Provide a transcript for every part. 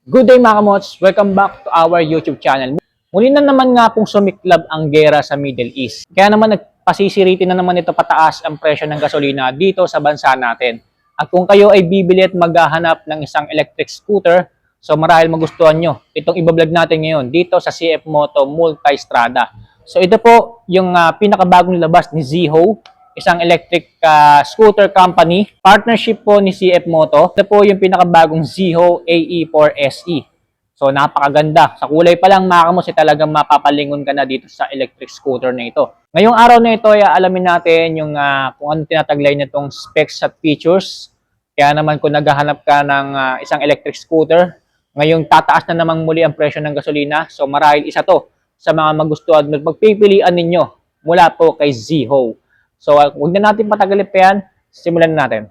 Good day mga kamots! Welcome back to our YouTube channel. Muli na naman nga pong sumiklab ang gera sa Middle East. Kaya naman nagpasisiriti na naman ito pataas ang presyo ng gasolina dito sa bansa natin. At kung kayo ay bibili at maghahanap ng isang electric scooter, so marahil magustuhan nyo itong ibablog natin ngayon dito sa CF Moto Multistrada. So ito po yung pinakabagong labas ni Ziho, isang electric scooter company. Partnership po ni CF Moto. Ito po yung pinakabagong Ziho AE4 SE. So napakaganda. Sa kulay pa lang mga kamos, talagang mapapalingon ka na dito sa electric scooter na ito. Ngayong araw na ito ay alamin natin yung kung ano tinataglay nitong specs at features. Kaya naman kung naghahanap ka ng isang electric scooter, ngayong tataas na namang muli ang presyo ng gasolina. So marahil isa to sa mga magustuhan at magpipilian ninyo mula po kay Ziho. So, huwag na natin patagalin pa yan. Simulan na natin.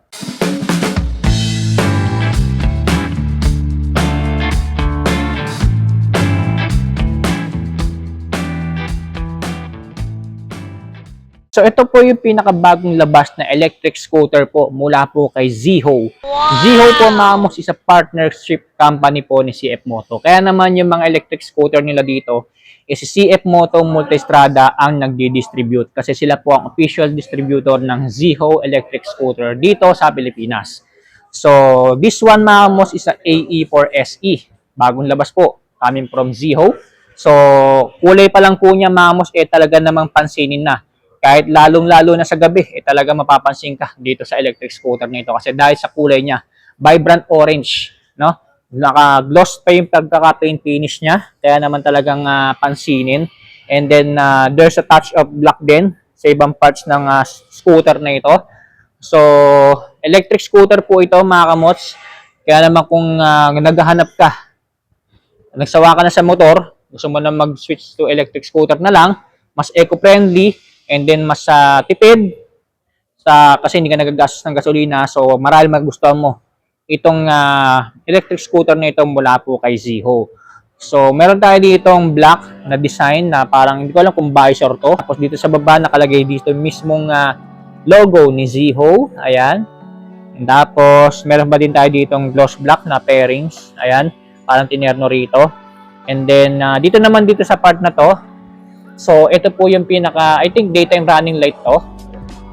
So, ito po yung pinakabagong labas na electric scooter po mula po kay Ziho. Wow! Ziho po mamos is a partnership company po ni CF Moto. Kaya naman yung mga electric scooter nila dito, si CF Moto Multistrada ang nagdi-distribute kasi sila po ang official distributor ng Ziho electric scooter dito sa Pilipinas. So, this one mamos is a AE4 SE. Bagong labas po, coming from Ziho. So, kulay pa lang po niya mamos talaga namang pansinin na. Kahit lalong-lalo na sa gabi, talaga mapapansin ka dito sa electric scooter nito kasi dahil sa kulay niya, vibrant orange, no? Naka-gloss pa yung pagkaka-paint finish niya, kaya naman talagang pansinin. And then, there's a touch of black din sa ibang parts ng scooter na ito. So, electric scooter po ito, mga kamots. Kaya naman kung naghahanap ka, nagsawa ka na sa motor, gusto mo na mag-switch to electric scooter na lang, mas eco-friendly, and then mas tipid, kasi hindi ka nagagastos ng gasolina, so marahil magustuhan mo itong electric scooter na ito mula po kay Ziho. So, meron tayo ditong black na design na parang hindi ko alam kung visor to. Tapos dito sa baba nakalagay dito mismong logo ni Ziho. Ayan. And tapos, meron pa din tayo ditong gloss black na pairings. Ayan. Parang tinerno rito. And then, dito naman dito sa part na to. So, ito po yung pinaka, I think daytime running light to.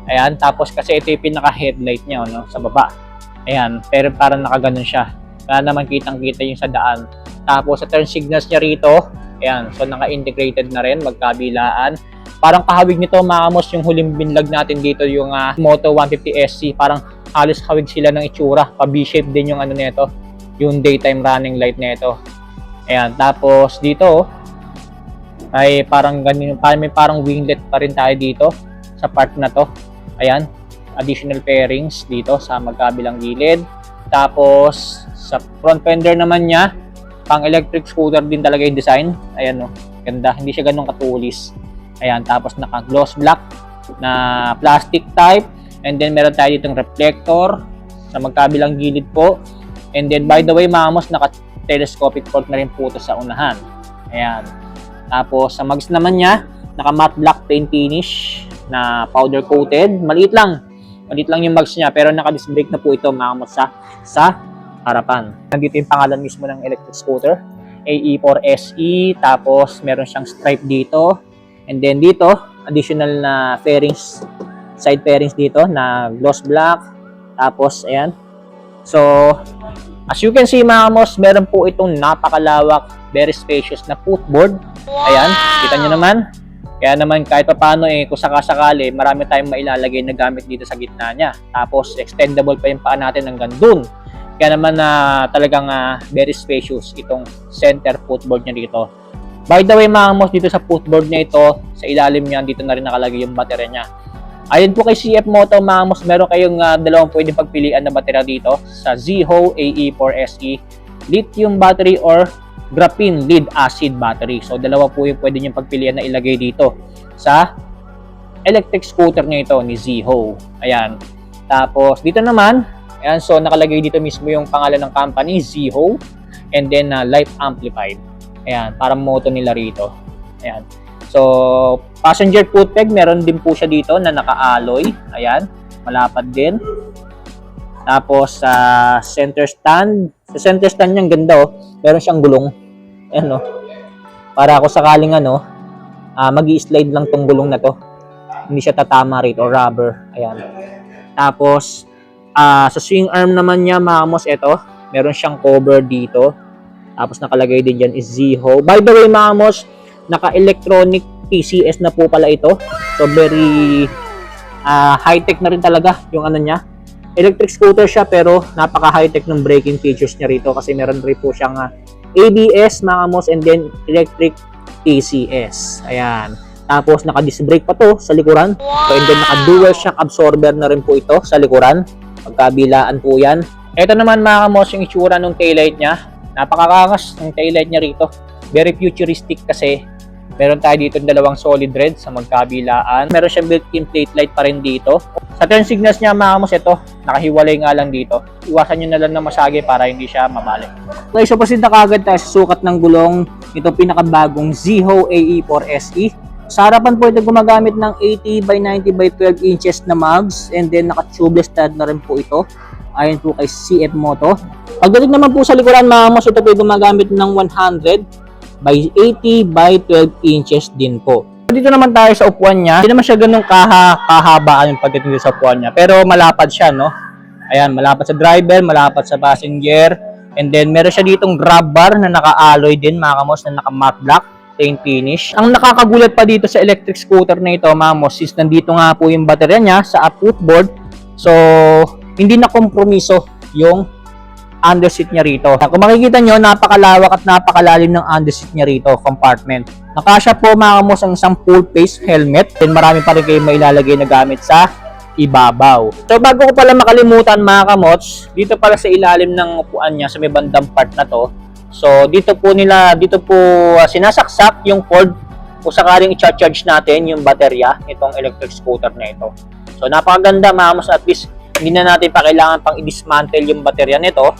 Ayan. Tapos, kasi ito yung pinaka headlight niya, no, sa baba. Ayan, pero parang nakaganon siya. Kaya naman kitang-kita yung sa daan. Tapos sa turn signals niya rito, ayan, so naka-integrated na rin, magkabilaan. Parang kahawig nito, makamos yung huling binlog natin dito, yung Moto 150 SC. Parang halos hawig sila ng itsura. Pa-V-shape din yung ano nito, yung daytime running light nito. Ayan, tapos dito, ay parang ganun, may parang winglet pa rin tayo dito sa part na to. Ayan. Additional pairings dito sa magkabilang gilid. Tapos, sa front fender naman niya, pang electric scooter din talaga yung design. Ayan, no. Ganda. Hindi siya ganun katulis. Ayan. Tapos, naka-gloss black na plastic type. And then, meron tayo ditong reflector sa magkabilang gilid po. And then, by the way, mamos, naka-telescopic port na rin po ito sa unahan. Ayan. Tapos, sa mags naman niya, naka-matte black paint finish na powder coated. Maliit lang yung mags niya, pero naka-disc brake na po ito mga sa harapan. Nandito yung pangalan mismo ng electric scooter, AE4 SE, tapos meron siyang stripe dito. And then dito, additional na fairings, side fairings dito na gloss black. Tapos, ayan. So, as you can see mga kamos, meron po itong napakalawak, very spacious na footboard. Ayan, kita nyo naman. Kaya naman kahit pa paano kung sakasakali, marami tayong mailalagay na gamit dito sa gitna niya. Tapos extendable pa yung paa natin hanggang dun. Kaya naman talagang very spacious itong center footboard niya dito. By the way mga kamos, dito sa footboard niya ito, sa ilalim niya, dito na rin nakalagay yung baterya niya. Ayon po kay CF Moto mga kamos, meron kayong dalawang pwedeng pagpilian na baterya dito sa Ziho AE4 SE. Lithium battery or graphene lead acid battery. So, dalawa po yung pwede nyo pagpilian na ilagay dito sa electric scooter nyo ito ni Ziho. Ayan. Tapos, dito naman, ayan, so nakalagay dito mismo yung pangalan ng company, Ziho, and then light amplified. Ayan, parang moto nila rito. Ayan. So, passenger foot peg, meron din po siya dito na naka-alloy. Ayan, malapad din. Tapos sa center stand. Sa center stand niya, ganda oh. Meron siyang gulong. Ayan oh. Para ako sakaling mag-i-slide lang tong gulong na to. Hindi siya tatama rito or rubber. Ayan. Tapos sa swing arm naman niya, mga kamos, ito. Meron siyang cover dito. Tapos nakalagay din dyan is Ziho. By the way, mga kamos, naka-electronic PCS na po pala ito. So very high-tech na rin talaga yung ano niya. Electric scooter siya pero napaka-high-tech ng braking features niya rito kasi meron rin po siyang ABS, mga kamos, and then electric PCS. Ayan. Tapos naka-disc brake pa to sa likuran. So, and then naka-dual shock absorber na rin po ito sa likuran. Pagkabilaan po yan. Ito naman, mga kamos, yung itsura ng taillight niya. Napakakangas ng taillight niya rito. Very futuristic kasi meron tayo dito dalawang solid red sa magkabilaan. Meron siyang built-in plate light pa rin dito. Sa turn signals niya, mga kamos, ito, nakahiwalay nga lang dito. Iwasan nyo na lang na masagi para hindi siya mabalik. Okay, so proceed na kagad tayo sa sukat ng gulong. Ito pinakabagong Ziho AE4SE. Sa harapan po ito gumagamit ng 80 by 90 by 12 inches na mugs. And then naka-tubeless stud na rin po ito. Ayon po kay CF Moto. Pagdating naman po sa likuran, mga kamos, ito po gumagamit ng 100 by 80 by 12 inches din po. Dito naman tayo sa upuan niya. Hindi naman siya ganun kahabaan yung pagdating sa upuan niya. Pero malapad siya, no? Ayan, malapad sa driver, malapad sa passenger. And then, meron siya ditong grab bar na naka-alloy din, mga kamos, na naka-matte black, plain finish. Ang nakakagulat pa dito sa electric scooter na ito, mga kamos, is nandito nga po yung baterya niya sa footboard. So, hindi na kompromiso yung underseat niya rito. Kung makikita nyo, napakalawak at napakalalim ng underseat niya rito, compartment. Nakasya po, mga kamos, ang isang full face helmet. Then marami pa rin kayo mailalagay na gamit sa ibabaw. So bago ko pala makalimutan, mga kamots, dito pala sa ilalim ng upuan niya, sa may bandang part na to. So dito po sinasaksak yung cord kung sakaling i-charge natin yung baterya nitong electric scooter na ito. So napakaganda, mga kamos, at least hindi na natin pa kailangan pang i-dismantle yung baterya nito,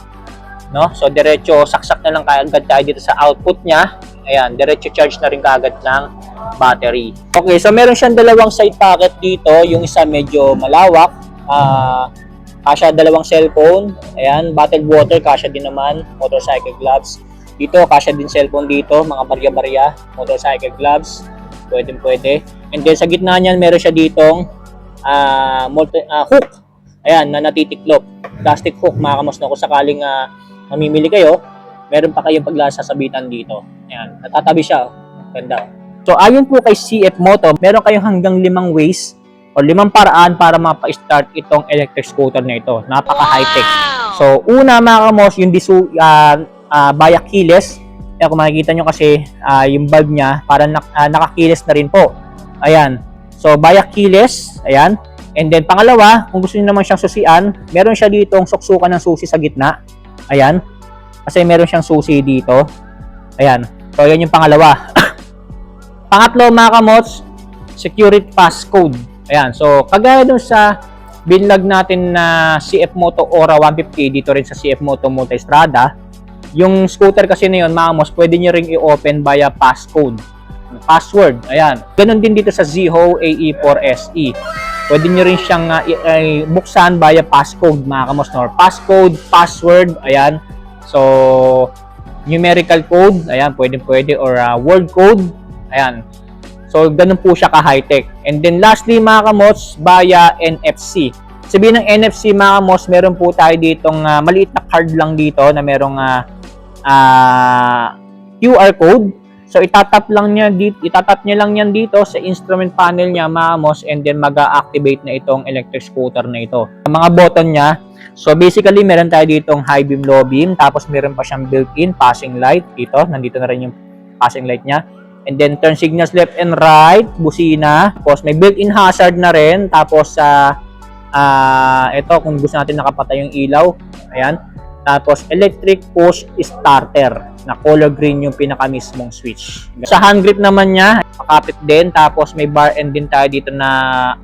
no? So diretso saksak na lang kaagad tayo dito sa output niya. Ayan, diretso charge na rin kaagad ng battery. Okay, so meron siyang dalawang side pocket dito, yung isa medyo malawak. Kasya dalawang cellphone. Ayan, bottled water, kasya din naman, motorcycle gloves. Dito, kasya din cellphone dito, mga barya-barya, motorcycle gloves. Pwede. And then sa gitna niyan, meron siya ditong hook. Ayan, na natitiklop. Plastic hook, mga kamos, na kung sakaling mamimili kayo, meron pa kayong paglasasabitan dito. Ayan, natatabi siya. Ganda. So, ayon po kay CF Moto, meron kayong hanggang 5 ways o 5 paraan para mapa-start itong electric scooter na ito. Napaka-high-tech. So, una, mga kamos, yung via keyless. Ayan, kung makikita nyo kasi yung bulb niya, parang naka-keyless na rin po. Ayan. So, via keyless. Ayan. And then, pangalawa, kung gusto niyo naman siyang susian, meron siya ditong suksukan ng susi sa gitna. Ayan. Kasi meron siyang susi dito. Ayan. So, yan yung pangalawa. Pangatlo, mga kamots, security passcode. Ayan. So, kagaya dun sa binlog natin na CF Moto Aura 150 dito rin sa CF Moto Multistrada, yung scooter kasi na yun, mga kamots, pwede nyo ring i-open via passcode. Password. Ayan. Ganon din dito sa Ziho AE4SE. Pwede nyo rin siyang buksan via passcode, mga kamos, or passcode, password, ayan. So, numerical code, ayan, pwede, or word code, ayan. So, ganun po siya ka-high-tech. And then, lastly, mga kamos, via NFC. Sabihin ng NFC, mga kamos, meron po tayo ditong maliit na card lang dito na merong QR code. So, itatap niya lang yan dito sa instrument panel niya, mga kamos, and then mag-activate na itong electric scooter na ito. Ang mga button niya, so basically, meron tayo ditong high beam, low beam, tapos meron pa siyang built-in passing light dito. Nandito na rin yung passing light niya. And then, turn signals left and right, busina. Tapos, may built-in hazard na rin. Tapos, ito, kung gusto natin nakapatay yung ilaw, ayan. Tapos, electric push starter na color green yung pinaka-mismong switch. Sa hand grip naman niya, makapit din. Tapos, may bar end din tayo dito na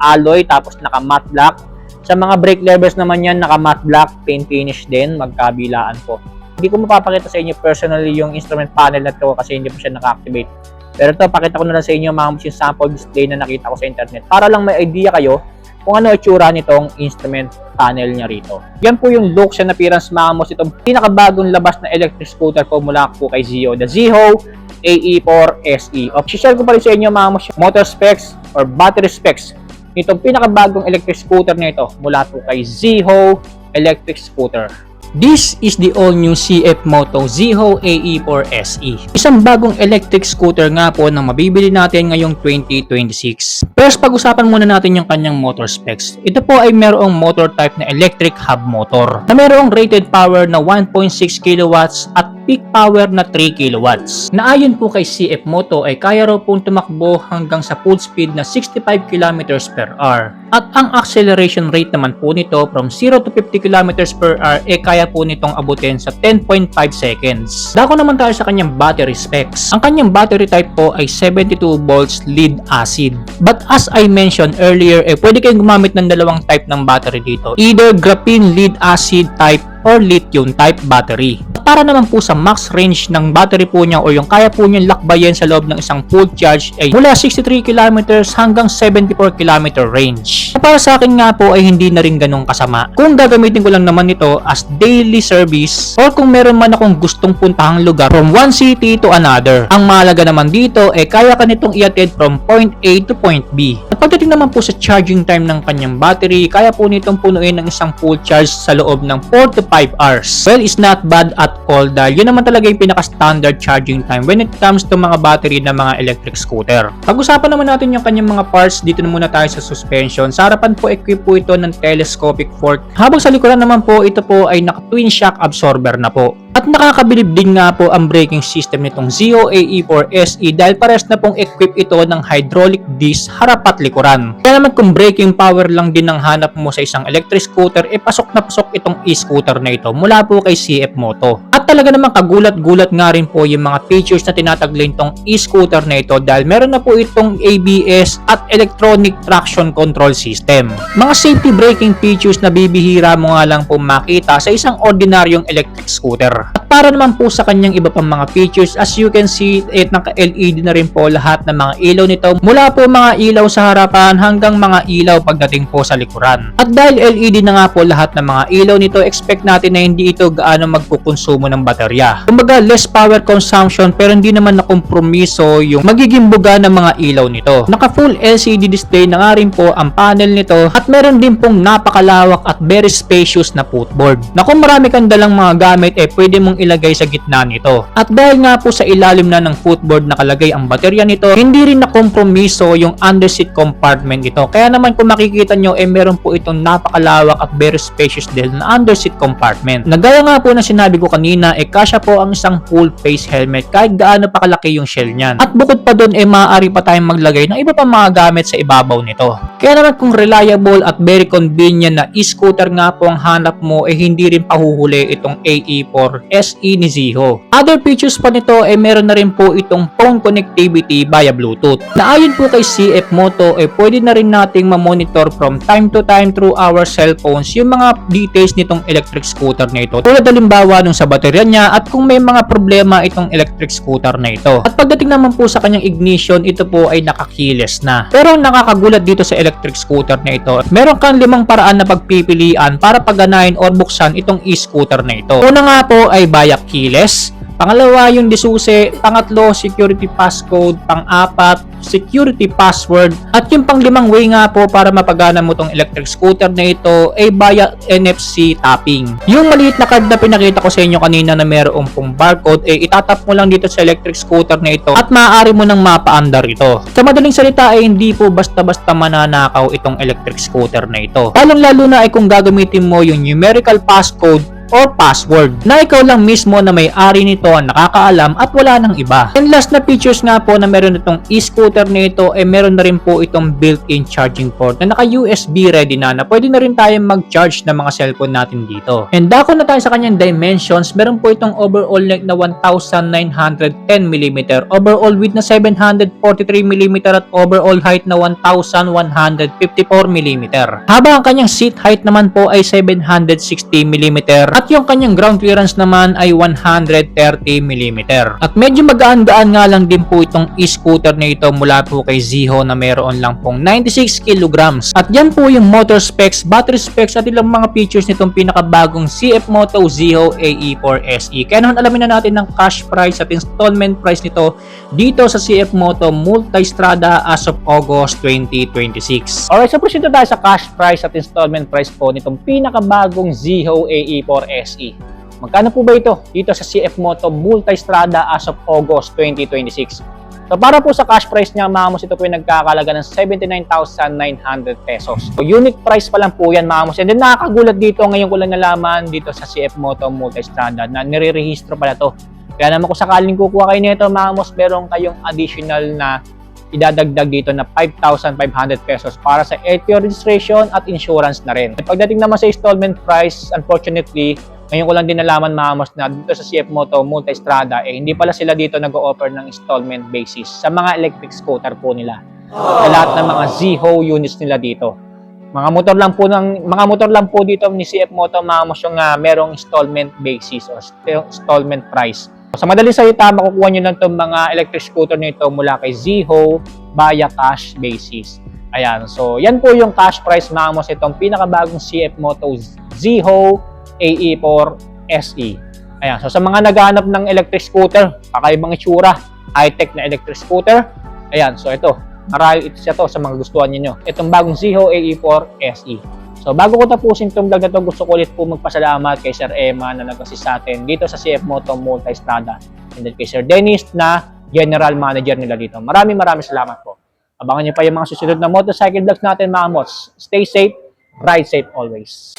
alloy. Tapos, naka-matte black. Sa mga brake levers naman yan, naka-matte black, paint finish din, magkabilaan po. Hindi ko mapapakita sa inyo personally yung instrument panel na to kasi hindi pa siya naka-activate. Pero ito, pakita ko na lang sa inyo mga yung sample display na nakita ko sa internet. Para lang may idea kayo kung ano itsura nitong instrument panel niya rito. Yan po yung looks and appearance mga boss, itong pinakabagong labas na electric scooter po mula po kay Ziho, the Ziho AE4 SE. Share ko pa rin sa inyo mga boss, motor specs or battery specs nitong pinakabagong electric scooter na ito mula po kay Ziho electric scooter. This is the all-new CF Moto Ziho AE4 SE. Isang bagong electric scooter nga po na mabibili natin ngayong 2026. First, pag-usapan muna natin yung kanyang motor specs. Ito po ay merong motor type na electric hub motor na merong rated power na 1.6 kW at peak power na 3 kW. Na ayon po kay CF Moto ay kaya raw pong tumakbo hanggang sa full speed na 65 km per hour. At ang acceleration rate naman po nito from 0 to 50 km per hour kaya po nitong abutin sa 10.5 seconds. Dako naman tayo sa kanyang battery specs. Ang kanyang battery type po ay 72 volts lead acid. But as I mentioned earlier, pwede kayong gumamit ng dalawang type ng battery dito. Either graphene lead acid type or lithium type battery. Para naman po sa max range ng battery po niya o yung kaya po niyang lakbayin sa loob ng isang full charge ay mula 63 km hanggang 74 km range. Para sa akin nga po ay hindi na rin ganun kasama. Kung gagamitin ko lang naman ito as daily service or kung meron man akong gustong puntahang lugar from one city to another. Ang mahalaga naman dito ay kaya ka nitong i-attend from point A to point B. At pagdating naman po sa charging time ng kanyang battery, kaya po nitong punuin ng isang full charge sa loob ng 4 to 5 hours. Well, it's not bad at all dahil yun naman talaga yung pinaka-standard charging time when it comes to mga battery ng mga electric scooter. Pag-usapan naman natin yung kanyang mga parts, dito na muna tayo sa suspension. Sa harapan po, equip po ito ng telescopic fork. Habang sa likuran naman po, ito po ay naka-twin shock absorber na po. At nakakabilib din nga po ang braking system nitong Ziho AE4 SE dahil pares na pong equip ito ng hydraulic disc harap at likuran. Kaya naman kung braking power lang din ang hanap mo sa isang electric scooter, pasok na pasok itong e-scooter na ito mula po kay CF Moto. At talaga naman kagulat-gulat nga rin po yung mga features na tinataglay itong e-scooter na ito dahil meron na po itong ABS at electronic traction control system. Mga safety braking features na bibihira mo nga lang po makita sa isang ordinaryong electric scooter. At para naman po sa kanyang iba pang mga features, as you can see, naka-LED na rin po lahat ng mga ilaw nito mula po mga ilaw sa harapan hanggang mga ilaw pagdating po sa likuran. At dahil LED na nga po lahat ng mga ilaw nito, expect natin na hindi ito gaano magkukonsumo ng baterya. Kumbaga, less power consumption pero hindi naman nakompromiso yung magiging buga ng mga ilaw nito. Naka-full LCD display na nga rin po ang panel nito at meron din pong napakalawak at very spacious na footboard. Na kung marami kang dalang mga gamit, pwede mong ilagay sa gitna nito. At dahil nga po sa ilalim na ng footboard nakalagay ang baterya nito, hindi rin nakompromiso yung underseat compartment nito. Kaya naman kung makikita nyo, meron po itong napakalawak at very spacious din na underseat compartment. Nagaya nga po na sinabi ko kanina, kasya po ang isang full face helmet kahit gaano pa kalaki yung shell niyan. At bukod pa doon, maaari pa tayong maglagay ng iba pang mga gamit sa ibabaw nito. Kaya naman kung reliable at very convenient na e-scooter nga po ang hanap mo, hindi rin pahuhuli itong AE4 SE ni Ziho. Other features pa nito meron na rin po itong phone connectivity via Bluetooth. Na ayon po kay CF Moto pwede na rin nating ma-monitor from time to time through our cellphones yung mga details nitong electric scooter na ito. Tulad halimbawa nung sa baterya niya at kung may mga problema itong electric scooter na ito. At pagdating naman po sa kanyang ignition, ito po ay naka-keyless na. Pero ang nakakagulat dito sa electric scooter na ito, meron kang 5 paraan na pagpipilian para pagganahin or buksan itong e-scooter na ito. Una nga po ay via keyless, pangalawa yung disuse, pangatlo security passcode, pang-apat security password, at yung pang-5 way nga po para mapagana mo tong electric scooter na ito ay via NFC tapping. Yung maliit na card na pinakita ko sa inyo kanina na mayroong pong barcode itatap mo lang dito sa electric scooter na ito at maaari mo nang mapaandar ito. Sa madaling salita hindi po basta-basta mananakaw itong electric scooter na ito. Lalong-lalo na kung gagamitin mo yung numerical passcode or password na ikaw lang mismo na may-ari nito ang nakakaalam at wala nang iba. And last na features nga po na meron itong e-scooter na ito meron na rin po itong built-in charging port na naka-USB ready na pwede na rin tayong mag-charge ng mga cellphone natin dito. And dako na tayo sa kanyang dimensions, meron po itong overall length na 1,910mm, overall width na 743mm at overall height na 1,154mm. Habang ang kanyang seat height naman po ay 760mm at At yung kanyang ground clearance naman ay 130mm. At medyo magaan-gaan nga lang din po itong e-scooter na ito mula po kay Ziho na meron lang pong 96 kilograms. At yan po yung motor specs, battery specs at ilang mga features nitong pinakabagong CF Moto Ziho AE4 SE. Kaya naman alamin na natin ng cash price at installment price nito dito sa CF Moto Multistrada as of August 2026. Alright, so proceed tayo sa cash price at installment price po nitong pinakabagong Ziho AE4 SE. Magkano po ba ito dito sa CF Moto Multistrada as of August 2026? So para po sa cash price niya, mga amos, ito po yung nagkakalaga ng 79,900 pesos. So unit price pa lang po yan, mga amos. And then nakakagulat dito, ngayon ko lang nalaman dito sa CF Moto Multistrada na nire-rehistro pala to. Kaya naman kung sakaling kukuha kayo nito, mga amos, meron kayong additional na idadagdag dito na 5,500 pesos para sa LTO registration at insurance na rin. Pagdating naman sa installment price, unfortunately, ngayon ko lang din nalaman, mga amos, na dito sa CF Moto Multistrada, hindi pala sila dito nag-o-offer ng installment basis sa mga electric scooter po nila. Sa lahat ng mga Ziho units nila dito. Mga motor lang po dito ni CF Moto, mga amos, yung merong installment basis o installment price. Sa madaling salita, makukuha nyo lang itong mga electric scooter nito mula kay Ziho via cash basis. Ayan, so yan po yung cash price, mga amos, itong pinakabagong CF Moto Ziho AE4 SE. Ayan, so sa mga naghahanap ng electric scooter, kakaibang itsura, high-tech na electric scooter, ayan, so ito, marami ito sa mga gustuhan niyo. Itong bagong Ziho AE4 SE. So bago ko tapusin itong vlog na ito, gusto ko ulit po magpasalamat kay Sir Emma na nag-assist sa atin dito sa CF Moto Multistrada. And then kay Sir Dennis na General Manager nila dito. Maraming salamat po. Abangan niyo pa yung mga susunod na motorcycle vlogs natin, mga mods. Stay safe, ride safe always.